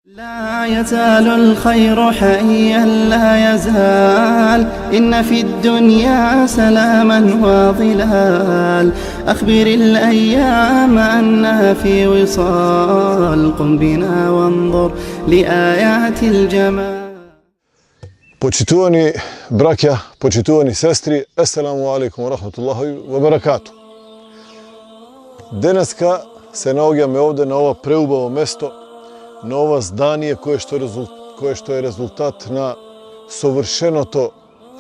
لا يزال الخير حيا لا يزال إن في الدنيا سلاما وظلال أخبر الأيام أنها في وصال قم بنا وانظر لآيات الجمال. Počitovani brakja, počitovani sestri, assalamu alaikum wa rahmatullahi wa barakatuh. Deneska se naogjame ovde na ovo preubavo mesto, na ovo zdanje koje što je rezultat na sovršenoto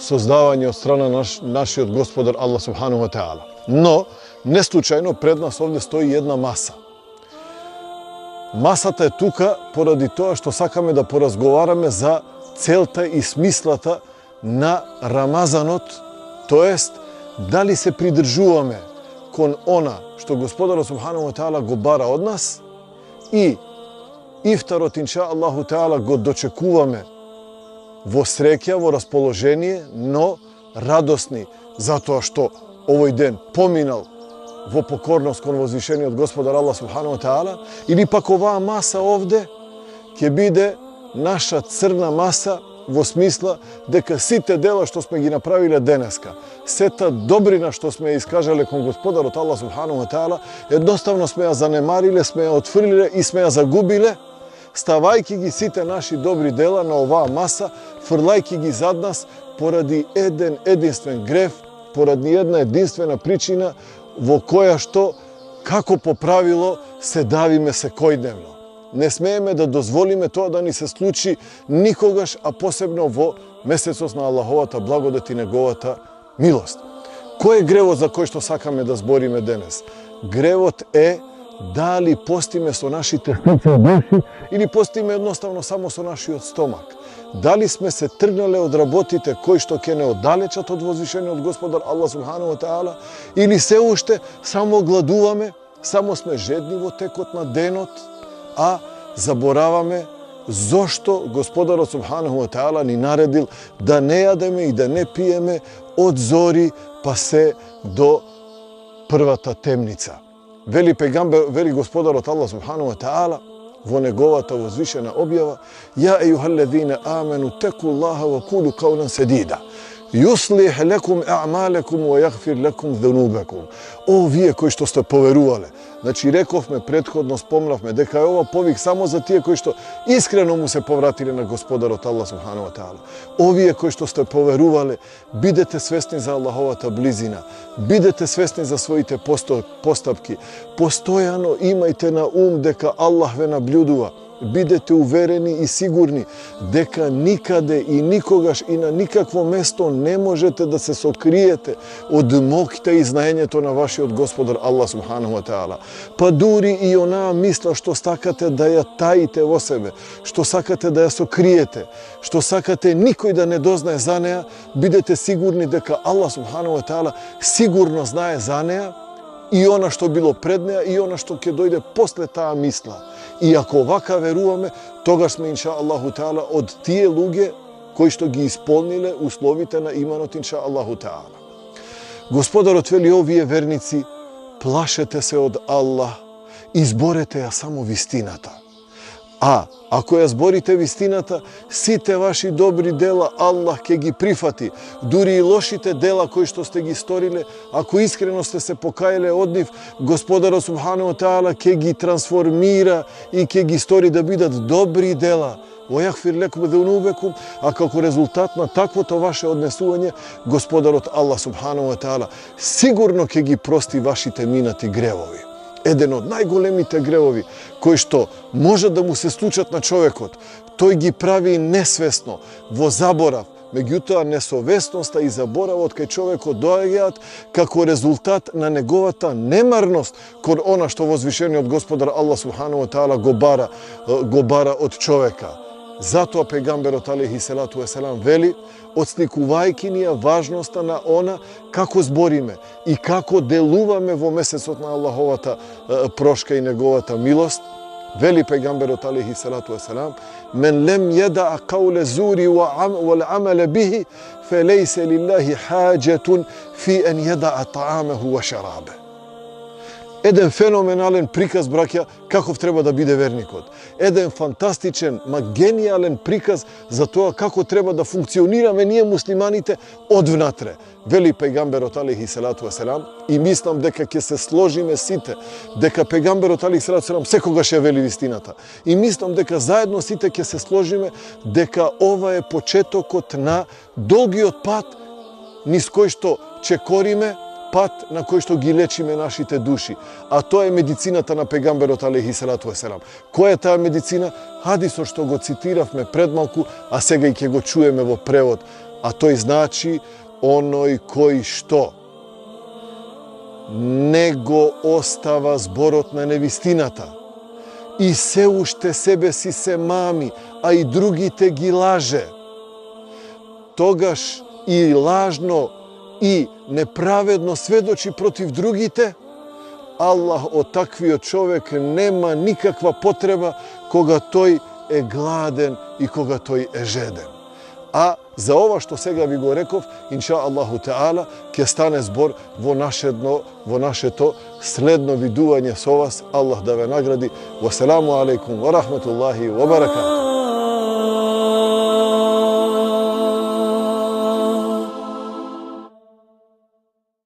sozdavanje od strana naši od gospodar Allah subhanahu wa ta'ala. No, neslučajno pred nas ovde stoji jedna masa. Masata je tuka poradi toga što sakame da porazgovarame za celta i smislata na Ramazanot, to jest da li se pridržuvame kon ona što gospodara subhanahu wa ta'ala gobara od nas i iftarot inša Allahu ta'ala go dočekuvame vo srekja, vo raspoloženije, no radosni zato što ovoj den pominal vo pokornost kon vozvišenje od gospodara Allah subhanahu wa ta'ala, ili pak ova masa ovde ke bide naša crna masa vo smisla deka site dela što smo gi napravile deneska, seta dobrina što smo je iskažale kon gospodar od Allah subhanahu wa ta'ala, jednostavno smo ja zanemarile, smo ja otvrlile i smo ja zagubile, stavajki gi site naši dobri dela na ova masa, frlajki gi zad nas poradi eden jedinstven gref, poradi jedna jedinstvena pričina vo koja što, kako po pravilo, se davime se kojdnevno. Ne smijeme da dozvolime to da ni se sluči nikogaš, a posebno vo mesecosna Allahovata blagodat i negovata milost. Koje je grevo za koje što sakame da zborime danas? Grevot je da li postime so naši tehnice od duši ili postime jednostavno samo so naši od stomak. Da li sme se trgnale od rabotite koji što kene oddalečat od vozvišenja od gospodar Allah subhanahu wa ta'ala ili se ušte samo gladuvame, samo sme žednivo tekot na denot, a zaboravame zašto gospodar subhanahu wa ta'ala ni naredil da ne jademe i da ne pijeme od zori pa se do prvata temnica. Veli gospodar od Allah subhanahu wa ta'ala vo negovata vozvišena objava: Ja ejuhalladhina amanu teku Allaha wa kulu qawlan sadida yuslih lakum a'malakum wa yaghfir lakum dhunubakum. O vije koji što ste poveruvale. Znači, rekov me prethodno, spomnav me, deka je ova povik samo za tije koji što iskreno mu se povratili na gospodar od Allah subhanahu wa ta'ala. Ovije koji što ste poveruvali, bidete svesni za Allahovata blizina, bidete svesni za svojite postavki, postojano imajte na deka Allah ve nabljuduva, bidete uvereni i sigurni deka nikade i nikogaš i na nikakvo mesto ne možete da se sokrijete od mokta i znajenje to na vaši od gospodar Allah subhanahu wa ta'ala. Pa duri i ona misla što sakate da ja tajite vo sebe, što sakate da ja sokrijete, što sakate nikoj da ne doznaje za neja, bidete sigurni deka Allah subhanahu wa ta'ala sigurno znaje za neja i ona što bilo pred neja i ona što ke dojde posle ta misla. I ako ovaka verujeme, toga smo inša Allahu ta'ala od tije luge koji što gi ispolnile uslovite na imanot inša Allahu ta'ala. Gospodar otveli ovije vernici, plašete se od Allah, izborete ja samo vistinata. A ako ja zborite vistinata, site vaši dobri dela Allah ke gi prifati, duri i lošite dela koji što ste gi storile, ako iskreno ste se pokajale od njih, gospodara subhanahu wa ta'ala ke gi transformira i ke gi stori da bidat dobri dela. وَيَغْفِرْ لَكُمْ ذُنُوبَكُمْ. A kako rezultat na takvo to vaše odnesuvanje, gospodar od Allah subhanahu wa ta'ala sigurno ke gi prosti vašite minati grevovi. Eden od najgolemite grevovi koji što može da mu se slučat na čovekot, to gi pravi nesvesno, vo zaborav, međutim nesovesnost i zaborav od kaj čovjeko dojegat kako rezultat na negovata nemarnost kod ona što vozvišenje od gospodara Allah subhanahu wa ta'ala gobara od čoveka. Zato pejgamber alejhi salatu vesselam veli odslikuvajkinija važnosta na ona kako zborime i kako deluvame vo mesecot na Allahovata proška i negovata milost. Veli pejgamber alejhi salatu vesselam: Men lem yada'a qawla zuri wal amala bihi falaysa lillahi hajatun fi an yada'a ta'amahu wa sharabahu. Еден феноменален приказ, браќа, каков треба да биде верникот. Еден фантастичен, гениален приказ за тоа како треба да функционираме ние муслиманите одвнатре. Вели пегамберот алейхи салату васелам, и мислам дека ќе се сложиме сите, дека пегамберот алейхи салату васелам секогаш ја вели вистината. И мислам дека заедно сите ќе се сложиме дека ова е почетокот на долгиот пат низ кој што чекориме, пат на кој што ги лечиме нашите души. А тоа е медицината на пегамберот алейхи салату васелам. Која е таа медицина? Хадисот што го цитиравме пред малку, а сега и ќе го чуеме во превод. А тој значи оној кој што не го остава зборот на невистината и се уште себе си се мами, а и другите ги лаже, тогаш и лажно и неправедно сведочи против другите, Аллах од таквиот човек нема никаква потреба кога тој е гладен и кога тој е жеден. А за ова што сега ви го реков, инша Аллаху Теала, ќе стане збор во нашето следно видување со вас. Аллах да ве награди. Вассаламу алейкум ва рахметуллахи ва баракатух.